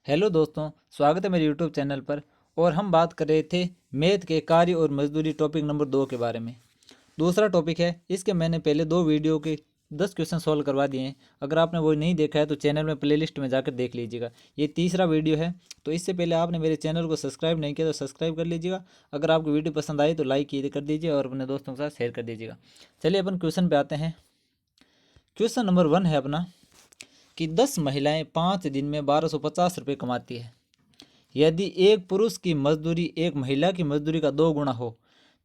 Hello दोस्तों, स्वागत है मेरे यूट्यूब चैनल पर। और हम बात कर रहे थे मैथ के कार्य और मजदूरी टॉपिक नंबर 2 के बारे में। दूसरा टॉपिक है, इसके मैंने पहले 2 वीडियो के 10 क्वेश्चन सॉल्व करवा दिए हैं। अगर आपने वो नहीं देखा है तो चैनल में प्लेलिस्ट में जाकर देख लीजिएगा। ये तीसरा वीडियो है, तो इससे पहले आपने मेरे चैनल को सब्सक्राइब नहीं किया तो सब्सक्राइब कर लीजिएगा। अगर आपको वीडियो पसंद आई तो लाइक कर दीजिए और अपने दोस्तों के साथ शेयर कर दीजिएगा। चलिए अपन क्वेश्चन पे आते हैं। क्वेश्चन नंबर 1 है अपना कि 10 महिलाएं 5 दिन में 1250 रुपये कमाती है। यदि एक पुरुष की मजदूरी एक महिला की मजदूरी का 2 गुना हो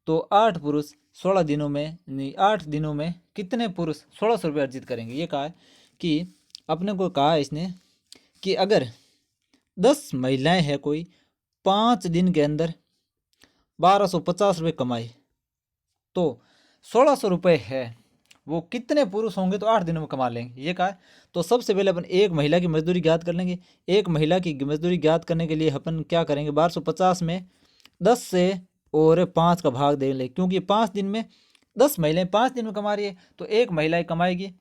तो 8 पुरुष 16 दिनों में नहीं 8 दिनों में कितने पुरुष 1600 रुपये अर्जित करेंगे। ये कहा है कि अपने को कहा है इसने कि अगर 10 महिलाएं हैं कोई 5 दिन के अंदर 1250 रुपये कमाए तो 1600 रुपये है वो कितने पुरुष होंगे तो 8 दिनों में कमा लेंगे। ये कहा है। तो सबसे पहले अपन एक महिला की मजदूरी ज्ञात कर लेंगे। एक महिला की मजदूरी ज्ञात करने के लिए अपन क्या करेंगे, 1250 में 10 से और 5 का भाग दे लें, क्योंकि 5 दिन में 10 महिलाएं 5 दिन में कमा रही है तो एक महिला कमाएगी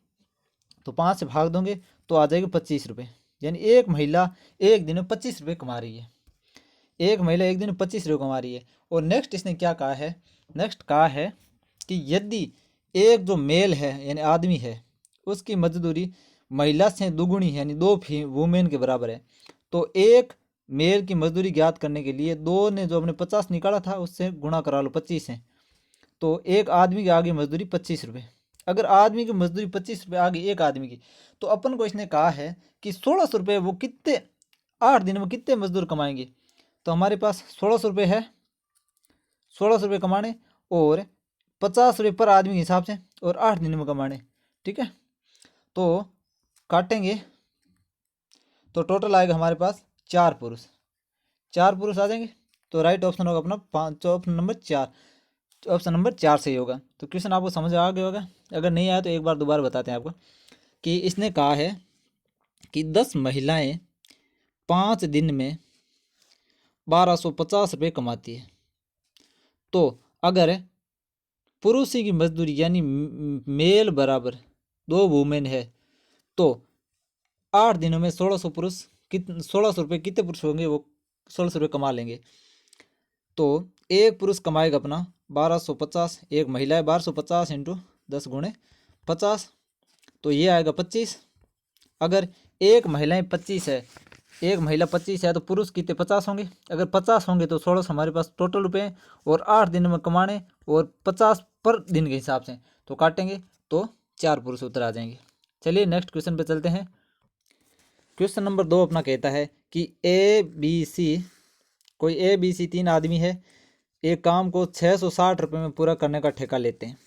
तो 5 से भाग दोगे तो आ जाएगी 25 रुपये। यानी एक महिला एक दिन में 25 रुपये कमा रही है। एक महिला एक दिन में 25 रुपये कमा रही है। और नेक्स्ट इसने क्या कहा है, नेक्स्ट कहा है कि यदि एक जो मेल है यानी आदमी है उसकी मजदूरी महिला से दुगुनी है यानी 2 वुमेन के बराबर है, तो एक मेल की मजदूरी ज्ञात करने के लिए 2 ने जो अपने 50 निकाला था उससे गुणा करा लो 25 से, तो एक आदमी की आगे मजदूरी 25 रुपये। अगर आदमी की मजदूरी 25 रुपये आगे एक आदमी की, तो अपन को इसने कहा है कि 1600 रुपये वो कितने 8 दिन में कितने मजदूर कमाएंगे। तो हमारे पास 1600 रुपये है, 1600 रुपये कमाने और 50 रुपये पर आदमी के हिसाब से और 8 दिन में कमाने। ठीक है, तो काटेंगे तो टोटल आएगा हमारे पास 4 पुरुष। 4 पुरुष आ जाएंगे तो राइट ऑप्शन होगा अपना ऑप्शन नंबर 4। ऑप्शन नंबर 4 सही होगा। तो क्वेश्चन आपको समझ आ गया होगा। अगर नहीं आया तो एक बार दोबारा बताते हैं आपको कि इसने कहा है कि 10 महिलाएं 5 दिन में 1250 रुपये कमाती है। तो अगर पुरुष की मजदूरी यानी मेल बराबर 2 वुमेन है तो 8 दिनों में 1600 पुरुष 1600 रुपये कितने पुरुष होंगे वो 1600 रुपये कमा लेंगे। तो एक पुरुष कमाएगा अपना 1250, एक महिला है 1250 इंटू 10 गुणे 50, तो ये आएगा 25। अगर एक महिलाएं 25 है, एक महिला 25 है तो पुरुष कितने 50 होंगे। अगर 50 होंगे तो 1600 हमारे पास टोटल रुपये हैं और 8 दिन में कमाने और 50 पर दिन के हिसाब से, तो काटेंगे तो 4 पुरुष उत्तर आ जाएंगे। चलिए नेक्स्ट क्वेश्चन पे चलते हैं। क्वेश्चन नंबर 2 अपना कहता है कि कोई ए बी सी 3 आदमी है, एक काम को 660 रुपये में पूरा करने का ठेका लेते हैं।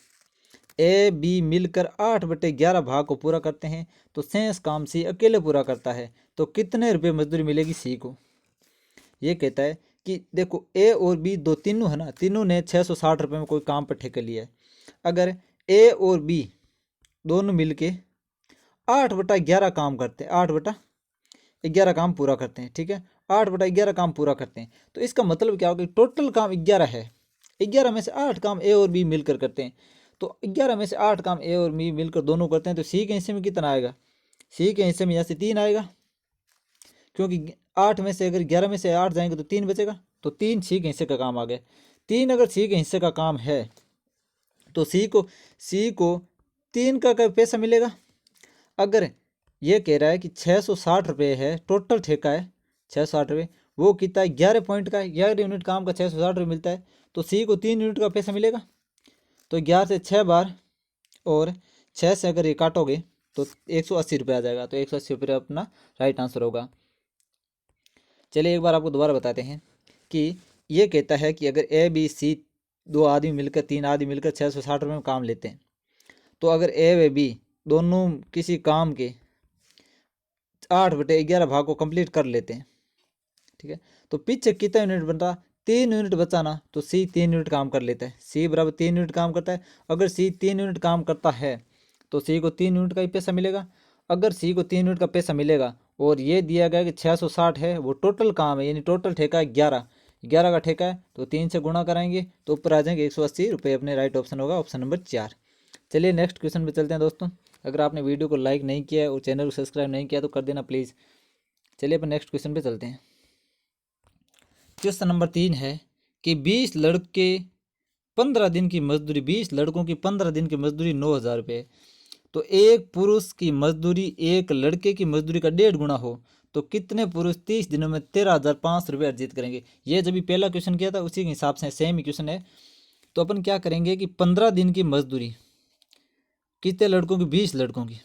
ए बी मिलकर 8/11 भाग को पूरा करते हैं तो शेष काम सी अकेले पूरा करता है, तो कितने रुपये मजदूरी मिलेगी सी को। ये कहता है कि देखो ए और बी दो तीनों है ना, तीनों ने 660 रुपये में कोई काम पर ठेका लिया है। अगर ए और बी दोनों मिलके 8/11 काम करते हैं, 8/11 काम पूरा करते हैं। ठीक है, 8/11 काम पूरा करते हैं तो इसका मतलब क्या होगा, टोटल काम 11 है, 11 में से 8 काम ए और बी मिलकर करते हैं। तो 11 में से 8 काम ए और बी मिलकर दोनों करते हैं तो सी के हिस्से में कितना आएगा, सी के हिस्से में यहाँ से 3 आएगा, क्योंकि 8 में से अगर 11 में से 8 जाएंगे तो 3 बचेगा, तो 3 सी के हिस्से का काम आ गया। 3 अगर सी के हिस्से का काम है तो सी को 3 का पैसा मिलेगा। अगर ये कह रहा है कि 660 रुपये है टोटल ठेका है, 660 रुपये वो कितना है 11 पॉइंट का, 11 यूनिट काम का 660 रुपये मिलता है, तो सी को 3 यूनिट का पैसा मिलेगा। तो 11 से 6 बार और 6 से अगर ये काटोगे तो 180 रुपये आ जाएगा, तो 180 रुपये अपना राइट आंसर होगा। चलिए एक बार आपको दोबारा बताते हैं कि ये कहता है कि अगर ए बी सी 2 आदमी मिलकर 3 आदमी मिलकर 660 रुपये में काम लेते हैं, तो अगर ए व बी दोनों किसी काम के 8/11 भाग को कंप्लीट कर लेते हैं, ठीक है, तो पीछे कितना यूनिट बन रहा, 3 यूनिट बचाना, तो सी 3 यूनिट काम कर लेता है, सी बराबर 3 यूनिट काम करता है। अगर सी 3 यूनिट काम करता है तो सी को 3 यूनिट का ही पैसा मिलेगा। अगर सी को 3 यूनिट का पैसा मिलेगा और ये दिया गया कि 660 है वो टोटल काम है, यानी टोटल ठेका है 11 का ठेका है, तो 3 से गुणा कराएंगे तो ऊपर आ जाएंगे 180 रुपये। अपने राइट ऑप्शन होगा ऑप्शन नंबर 4। चलिए नेक्स्ट क्वेश्चन पे चलते हैं दोस्तों। अगर आपने वीडियो को लाइक नहीं किया है और चैनल को सब्सक्राइब नहीं किया तो कर देना प्लीज़। चलिए अपन नेक्स्ट क्वेश्चन पे चलते हैं। क्वेश्चन नंबर 3 है कि 20 लड़के 15 दिन की मजदूरी, 20 लड़कों की 15 दिन की मजदूरी 9,000 रुपये, तो एक पुरुष की मजदूरी एक लड़के की मजदूरी का 1.5 गुना हो तो कितने पुरुष 30 दिनों में 13,500 रुपये अर्जित करेंगे। ये जब भी पहला क्वेश्चन किया था उसी के हिसाब से सेम ही क्वेश्चन है। तो अपन क्या करेंगे कि 15 दिन की मजदूरी कितने लड़कों की, 20 लड़कों की,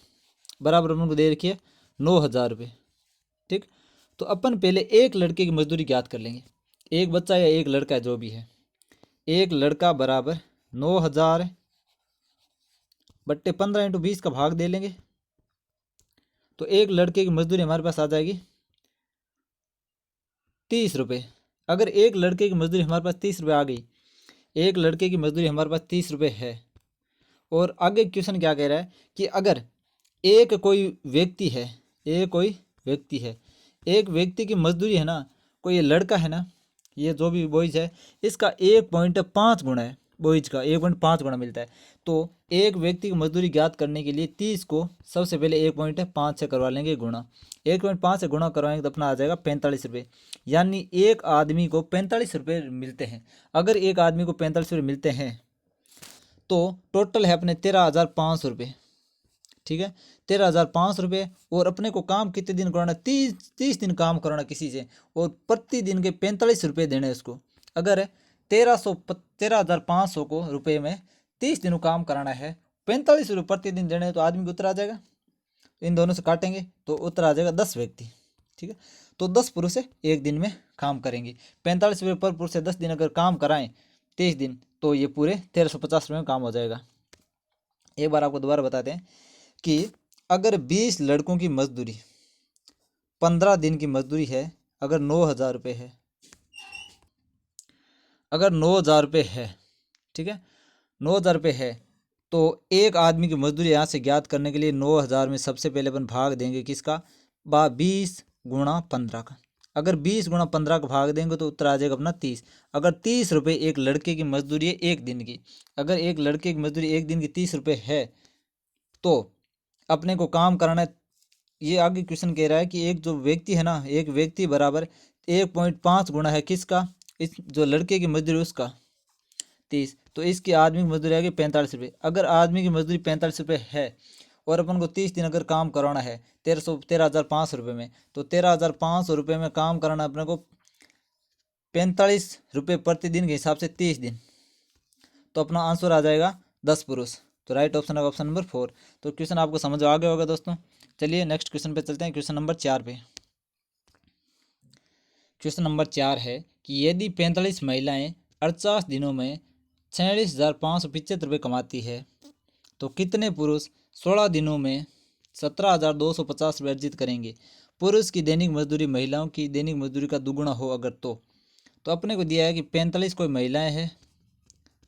बराबर अपन को दे रखी है 9,000 रुपये। ठीक, तो अपन पहले एक लड़के की मजदूरी ज्ञात कर लेंगे, एक बच्चा या एक लड़का जो भी है, एक लड़का बराबर 9,000 बट्टे 15 × 20 का भाग दे लेंगे। तो एक लड़के की मजदूरी हमारे पास आ जाएगी 30 रुपये। अगर एक लड़के की मजदूरी हमारे पास 30 रुपये आ गई, एक लड़के की मजदूरी हमारे पास 30 रुपये है, और आगे क्वेश्चन क्या कह रहा है कि अगर एक कोई व्यक्ति है, एक कोई व्यक्ति है, एक व्यक्ति की मजदूरी है ना, कोई ये लड़का है ना, ये जो भी बॉयज है, इसका 1.5 गुना है, बॉयज का 1.5 गुना मिलता है। तो एक व्यक्ति की मजदूरी ज्ञात करने के लिए 30 को सबसे पहले 1.5 से करवा लेंगे गुणा, 1.5 से गुणा करवाएंगे तो अपना आ जाएगा 45 रुपये, यानी एक आदमी को 45 रुपये मिलते हैं। अगर एक आदमी को 45 रुपये मिलते हैं तो टोटल है अपने 13,500 रुपये। ठीक है, 13,500 रुपये, और अपने को काम कितने दिन कराना, 30 दिन काम कराना किसी से, और प्रति दिन के 45 रुपये देने उसको। अगर 13,500 को रुपये में 30 दिनों काम कराना है, 45 रुपये प्रति दिन देने, तो आदमी को उत्तर आ जाएगा, इन दोनों से काटेंगे तो उत्तर आ जाएगा 10 व्यक्ति। ठीक है, तो 10 पुरुष एक दिन में काम करेंगे, 45 रुपये पर पुरुष से 10 दिन अगर काम कराएं 30 दिन, तो ये पूरे 1350 रुपये में काम हो जाएगा। एक बार आपको दोबारा बताते हैं कि अगर 20 लड़कों की मजदूरी 15 दिन की मजदूरी है, अगर 9,000 रुपये है, अगर 9,000 रुपये है, ठीक है, 9,000 रुपये है, तो एक आदमी की मजदूरी यहाँ से ज्ञात करने के लिए 9,000 में सबसे पहले अपन भाग देंगे किसका, 20 × 15 का। अगर 20 × 15 का भाग देंगे तो उत्तर आ जाएगा अपना 30। अगर 30 रुपये एक लड़के की मजदूरी है एक दिन की, अगर एक लड़के की मजदूरी एक दिन की 30 रुपये है, तो अपने को काम कराना है। ये आगे क्वेश्चन कह रहा है कि एक जो व्यक्ति है ना, एक व्यक्ति बराबर 1.5 गुना है किसका, इस जो लड़के की मजदूरी उसका 30, तो इसकी आदमी की मजदूरी आएगी 45 रुपये। अगर आदमी की मजदूरी 45 रुपये है और अपन को 30 दिन अगर काम कराना है 13,500 रुपये में, तो 13,500 रुपये में काम कराना अपने को 45 रुपये प्रति दिन के हिसाब से 30 दिन, तो अपना आंसर आ जाएगा 10 पुरुष। तो राइट ऑप्शन है ऑप्शन नंबर 4। तो क्वेश्चन आपको समझ आ गया होगा दोस्तों। चलिए नेक्स्ट क्वेश्चन पे चलते हैं, क्वेश्चन नंबर 4 पे। क्वेश्चन नंबर 4 है कि यदि 45 महिलाएं 48 दिनों में 46,575 रुपये कमाती है तो कितने पुरुष 16 दिनों में 17,250 रुपये अर्जित करेंगे। पुरुष की दैनिक मजदूरी महिलाओं की दैनिक मजदूरी का दुगुना हो अगर तो अपने को दिया है कि 45 कोई महिलाएं हैं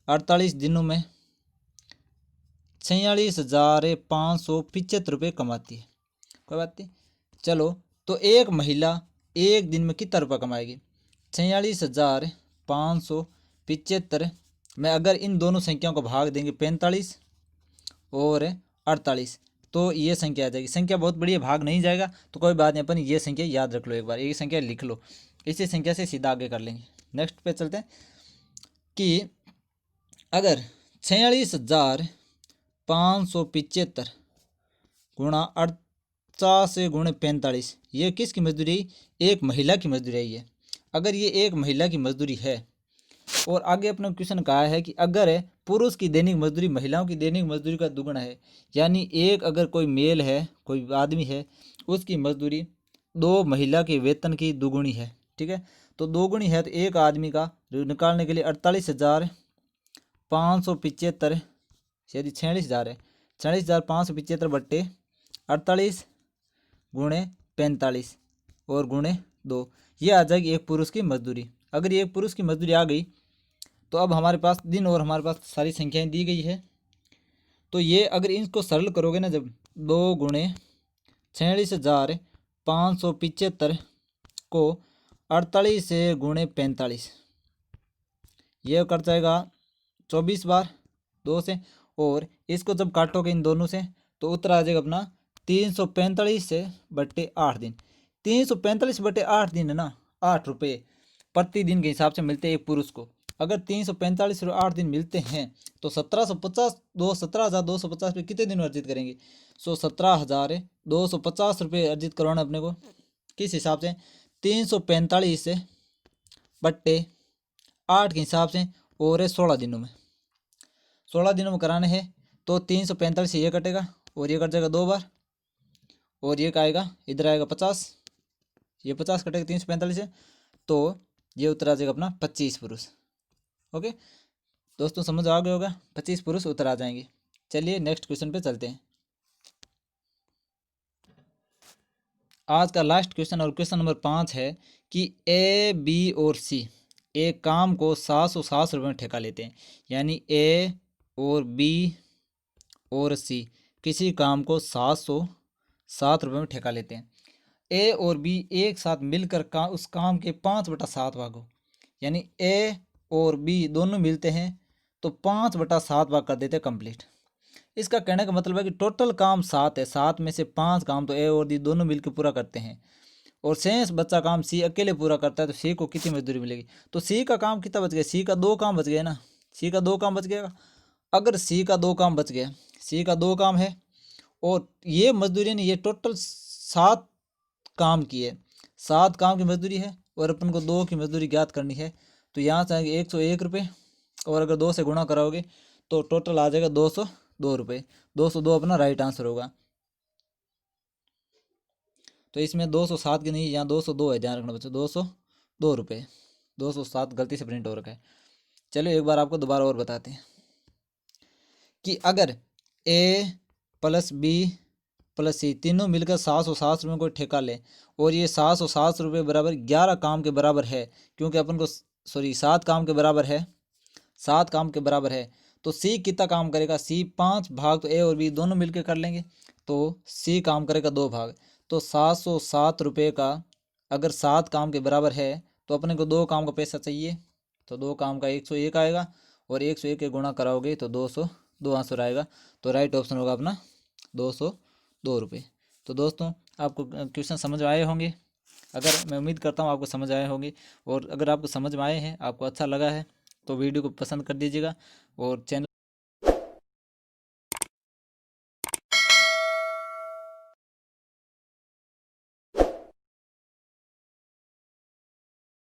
48 दिनों में 46,575 रुपये कमाती है। कोई बात नहीं, चलो तो एक महिला एक दिन में कितना रुपया कमाएगी, 46,575 में अगर इन दोनों संख्याओं को भाग देंगे 45 और 48, तो ये संख्या आ जाएगी। संख्या बहुत बड़ी है, भाग नहीं जाएगा, तो कोई बात नहीं, अपन ये संख्या याद रख लो, एक बार ये संख्या लिख लो, इसी संख्या से सीधा आगे कर लेंगे। नेक्स्ट पे चलते हैं कि अगर 46,575 गुणा 50 × 45, ये किसकी मजदूरी, एक महिला की मजदूरी है ये। अगर ये एक महिला की मजदूरी है, और आगे अपने क्वेश्चन कहा है कि अगर पुरुष की दैनिक मजदूरी महिलाओं की दैनिक मजदूरी का दुगुना है, यानी एक अगर कोई मेल है, कोई आदमी है, उसकी मजदूरी 2 महिला के वेतन की दुगुनी है। ठीक है, तो दोगुनी है, तो एक आदमी का जो निकालने के लिए 48,575, यदि 46,000 है, 46,575 बट्टे 48 × 45 और × 2, ये आ जाएगी एक पुरुष की मजदूरी। अगर ये एक पुरुष की मजदूरी आ गई तो अब हमारे पास दिन और हमारे पास सारी संख्याएं दी गई है, तो ये अगर इनको सरल करोगे ना, जब 2 × 46,575 को 48 से × 45, ये कर जाएगा 24 बार 2 से, और इसको जब काटोगे इन दोनों से तो उत्तर आ जाएगा अपना 345 से बट्टे 8 दिन। 345/8 दिन है ना, 8 रुपये प्रतिदिन के हिसाब से मिलते हैं एक पुरुष को। अगर 345/8 दिन मिलते हैं तो 17,250 रुपये कितने दिन में अर्जित करेंगे? 17,250 रुपये अर्जित करवाना अपने को। किस हिसाब से? 345/8 के हिसाब से, और 16 दिनों में। 16 दिनों में कराने हैं तो 345 ये कटेगा और ये कट जाएगा 2 बार, और ये का आएगा इधर आएगा 50, ये 50 कटेगा 345 से, तो ये उत्तर आ जाएगा अपना 25 पुरुष। ओके दोस्तों, समझ आ गया होगा, 25 पुरुष उत्तर आ जाएंगे। चलिए नेक्स्ट क्वेश्चन पे चलते हैं। आज का लास्ट क्वेश्चन और क्वेश्चन नंबर 5 है कि ए, बी और सी एक काम को 760 रुपये में ठेका लेते हैं। यानी ए और बी और सी किसी काम को 760 रुपये में ठेका लेते हैं। ए और बी एक साथ मिलकर उस काम के 5/7 भाग हो। यानी ए और बी दोनों मिलते हैं तो 5/7 भाग कर देते हैं कंप्लीट। इसका कहने का मतलब है कि टोटल काम 7 है, 7 में से 5 काम तो ए और बी दोनों मिलकर पूरा करते हैं, और शेष बच्चा काम सी अकेले पूरा करता है। तो सी को कितनी मजदूरी मिलेगी? तो सी का काम कितना बच गया? सी का 2 काम बच गया ना, सी का 2 काम बच गया। अगर सी का 2 काम बच गया, सी का 2 काम है, और ये मजदूरी नहीं, ये टोटल 7 काम की है, 7 काम की मजदूरी है, और अपन को 2 की मजदूरी ज्ञात करनी है। तो यहाँ से आएंगे 101 रुपये, और अगर 2 से गुणा कराओगे तो टोटल आ जाएगा 202 रुपये। 202 अपना राइट आंसर होगा। तो इसमें 207 की नहीं, यहाँ 202 है, ध्यान रखना बच्चों, 202 रुपये। 207 गलती से प्रिंट हो रखा है। चलो एक बार आपको दोबारा और बताते हैं कि अगर ए प्लस बी प्लस सी तीनों मिलकर 760 रुपये को ठेका ले, और ये 760 रुपये बराबर 11 काम के बराबर है, क्योंकि अपन को 7 काम के बराबर है, 7 काम के बराबर है, तो सी कितना काम करेगा? सी 5 भाग तो ए और बी दोनों मिलकर कर लेंगे, तो सी काम करेगा 2 भाग। तो 707 रुपये का अगर 7 काम के बराबर है तो अपने को 2 काम का पैसा चाहिए, तो 2 काम का 101 आएगा, और 101 के गुणा कराओगे तो 202 आंसर आएगा। तो राइट ऑप्शन होगा अपना 202 रुपये। तो दोस्तों आपको क्वेश्चन समझ में आए होंगे, अगर मैं उम्मीद करता हूँ आपको समझ आए होंगे, और अगर आपको समझ में आए हैं, आपको अच्छा लगा है तो वीडियो को पसंद कर दीजिएगा, और चैनल